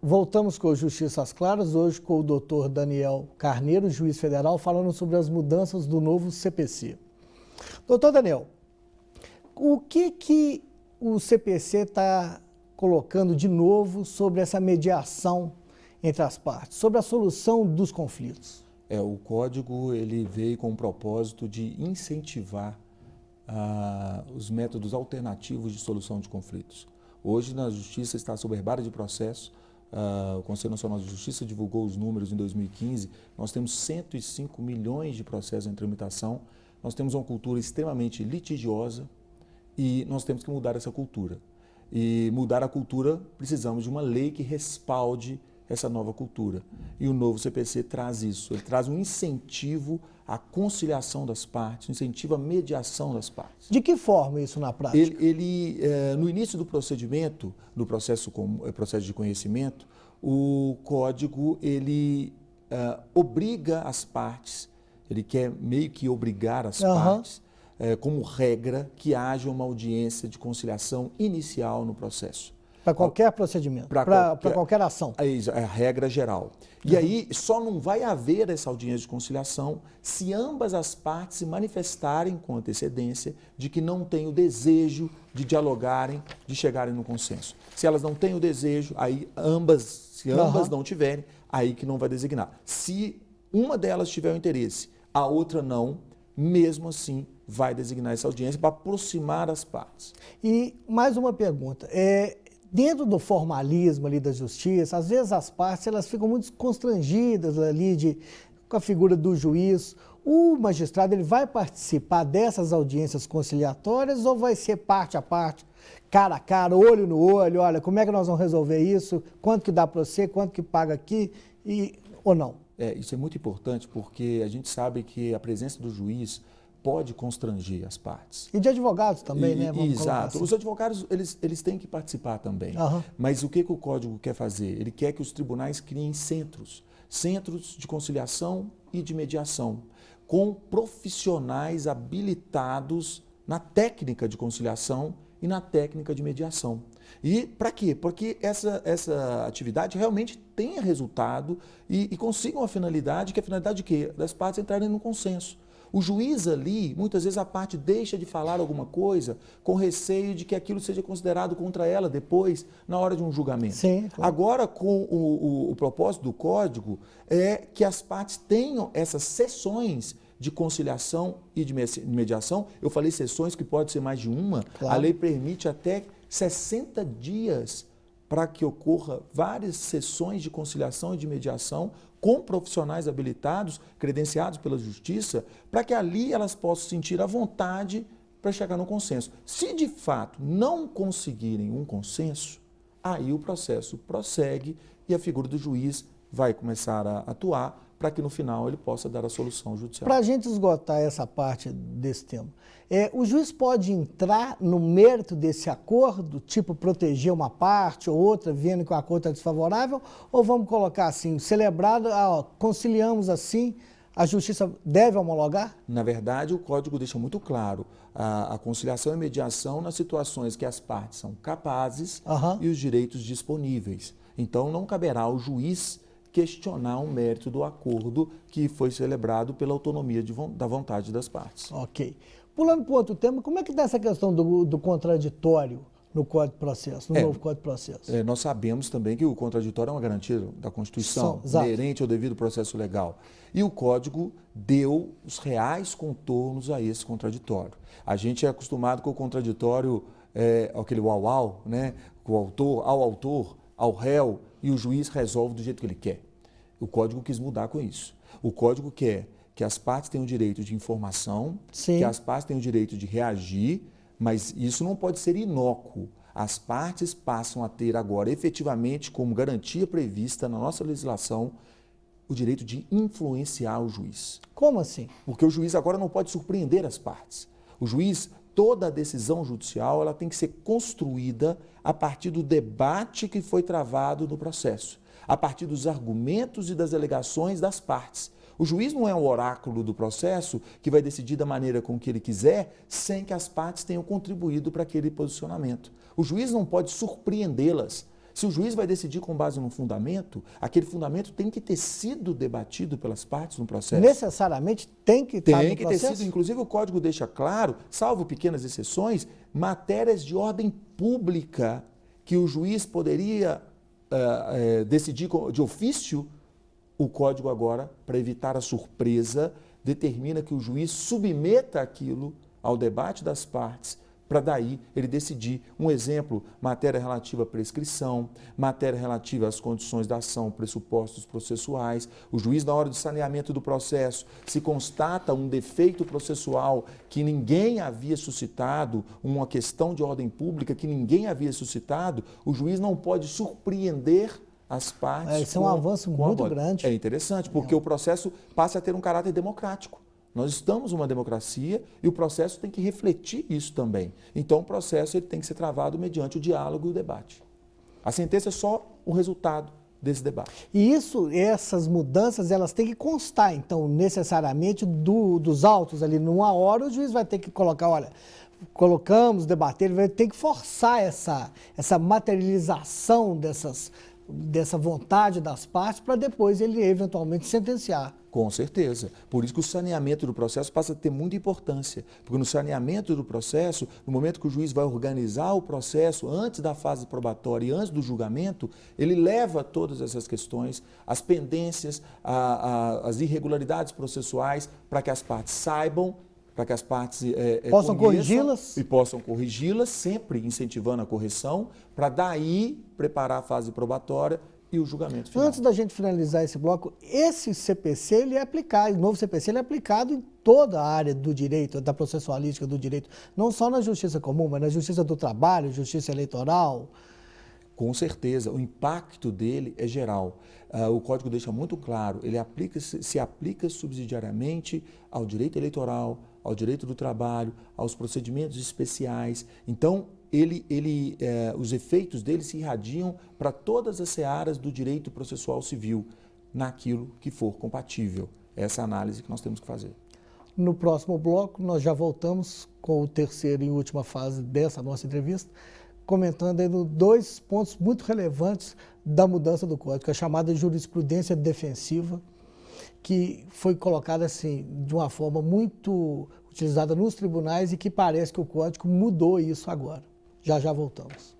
Voltamos com o Justiça às Claras, hoje com o doutor Daniel Carneiro, juiz federal, falando sobre as mudanças do novo CPC. Doutor Daniel, o que o CPC está colocando de novo sobre essa mediação entre as partes, sobre a solução dos conflitos? O código ele veio com o propósito de incentivar os métodos alternativos de solução de conflitos. Hoje, na Justiça está sob herbaria de processo. O Conselho Nacional de Justiça divulgou os números em 2015. Nós temos 105 milhões de processos em tramitação. Nós temos uma cultura extremamente litigiosa e nós temos que mudar essa cultura. E mudar a cultura, precisamos de uma lei que respalde essa nova cultura. E o novo CPC traz isso. Ele traz um incentivo à conciliação das partes, um incentivo à mediação das partes. De que forma isso na prática? No início do procedimento, do processo de conhecimento, o código obriga as partes, ele quer meio que obrigar as partes, como regra, que haja uma audiência de conciliação inicial no processo. Para qualquer procedimento, para qualquer ação. É a regra geral. E aí só não vai haver essa audiência de conciliação se ambas as partes se manifestarem com antecedência de que não têm o desejo de dialogarem, de chegarem no consenso. Se elas não têm o desejo, aí se ambas não tiverem, aí que não vai designar. Se uma delas tiver o interesse, a outra não, mesmo assim vai designar essa audiência para aproximar as partes. E mais uma pergunta, dentro do formalismo ali da justiça, às vezes as partes elas ficam muito constrangidas ali com a figura do juiz. O magistrado ele vai participar dessas audiências conciliatórias ou vai ser parte a parte, cara a cara, olho no olho, olha, como é que nós vamos resolver isso, quanto que dá para você, quanto que paga aqui ou não? Isso é muito importante porque a gente sabe que a presença do juiz pode constranger as partes. E de advogados também, né? Exato. Assim. Os advogados, eles têm que participar também. Mas o que o Código quer fazer? Ele quer que os tribunais criem centros de conciliação e de mediação, com profissionais habilitados na técnica de conciliação e na técnica de mediação. E para quê? Porque essa atividade realmente tenha resultado e consiga uma finalidade, que é a finalidade de quê? Das partes entrarem no consenso. O juiz ali, muitas vezes a parte deixa de falar alguma coisa com receio de que aquilo seja considerado contra ela depois, na hora de um julgamento. Sim, claro. Agora, com o propósito do Código, é que as partes tenham essas sessões de conciliação e de mediação. Eu falei sessões que pode ser mais de uma. Claro. A lei permite até 60 dias para que ocorra várias sessões de conciliação e de mediação com profissionais habilitados, credenciados pela Justiça, para que ali elas possam sentir a vontade para chegar no consenso. Se de fato não conseguirem um consenso, aí o processo prossegue e a figura do juiz vai começar a atuar para que no final ele possa dar a solução judicial. Para a gente esgotar essa parte desse tema, o juiz pode entrar no mérito desse acordo, tipo proteger uma parte ou outra, vendo que o acordo está desfavorável, ou vamos colocar assim, celebrado, conciliamos assim, a justiça deve homologar? Na verdade, o Código deixa muito claro a conciliação e mediação nas situações que as partes são capazes e os direitos disponíveis. Então, não caberá ao juiz questionar o mérito do acordo que foi celebrado pela autonomia da vontade das partes. Ok. Pulando para outro tema, como é que está essa questão do contraditório no Código de Processo, no novo Código de Processo? Nós sabemos também que o contraditório é uma garantia da Constituição, inerente ao devido processo legal. E o Código deu os reais contornos a esse contraditório. A gente é acostumado com o contraditório, aquele uau-uau, né? O autor, ao réu, e o juiz resolve do jeito que ele quer. O Código quis mudar com isso. O Código quer que as partes tenham o direito de informação, que as partes tenham o direito de reagir, mas isso não pode ser inócuo. As partes passam a ter agora, efetivamente, como garantia prevista na nossa legislação, o direito de influenciar o juiz. Como assim? Porque o juiz agora não pode surpreender as partes. O juiz, toda a decisão judicial, ela tem que ser construída a partir do debate que foi travado no processo, a partir dos argumentos e das alegações das partes. O juiz não é um oráculo do processo que vai decidir da maneira com que ele quiser, sem que as partes tenham contribuído para aquele posicionamento. O juiz não pode surpreendê-las. Se o juiz vai decidir com base num fundamento, aquele fundamento tem que ter sido debatido pelas partes no processo. Necessariamente tem que estar no processo? Tem que ter sido, inclusive o Código deixa claro, salvo pequenas exceções, matérias de ordem pública que o juiz poderia decidir de ofício. O Código agora, para evitar a surpresa, determina que o juiz submeta aquilo ao debate das partes, para daí ele decidir. Um exemplo, matéria relativa à prescrição, matéria relativa às condições da ação, pressupostos processuais. O juiz, na hora do saneamento do processo, se constata um defeito processual que ninguém havia suscitado, uma questão de ordem pública que ninguém havia suscitado, o juiz não pode surpreender as partes. Isso é um avanço muito grande. É interessante, porque o processo passa a ter um caráter democrático. Nós estamos numa democracia e o processo tem que refletir isso também. Então, o processo ele tem que ser travado mediante o diálogo e o debate. A sentença é só o resultado desse debate. E essas mudanças, elas têm que constar, então, necessariamente dos autos ali. Numa hora, o juiz vai ter que colocar, olha, colocamos, debater, ele vai ter que forçar essa materialização dessa vontade das partes para depois ele eventualmente sentenciar. Com certeza. Por isso que o saneamento do processo passa a ter muita importância. Porque no saneamento do processo, no momento que o juiz vai organizar o processo, antes da fase probatória e antes do julgamento, ele leva todas essas questões, as pendências, as irregularidades processuais, para que as partes saibam, para que as partes possam corrigi-las. E possam corrigi-las, sempre incentivando a correção, para daí preparar a fase probatória e o julgamento final. Antes da gente finalizar esse bloco, esse CPC ele é aplicado, o novo CPC ele é aplicado em toda a área do direito, da processualística do direito, não só na justiça comum, mas na justiça do trabalho, justiça eleitoral. Com certeza, o impacto dele é geral. O Código deixa muito claro, ele se aplica subsidiariamente ao direito eleitoral, ao direito do trabalho, aos procedimentos especiais. Então, os efeitos dele se irradiam para todas as searas do direito processual civil, naquilo que for compatível. Essa é a análise que nós temos que fazer. No próximo bloco, nós já voltamos com o terceiro e última fase dessa nossa entrevista, comentando aí dois pontos muito relevantes da mudança do Código, a chamada jurisprudência defensiva, que foi colocada assim, de uma forma muito utilizada nos tribunais e que parece que o Código mudou isso agora. Já voltamos.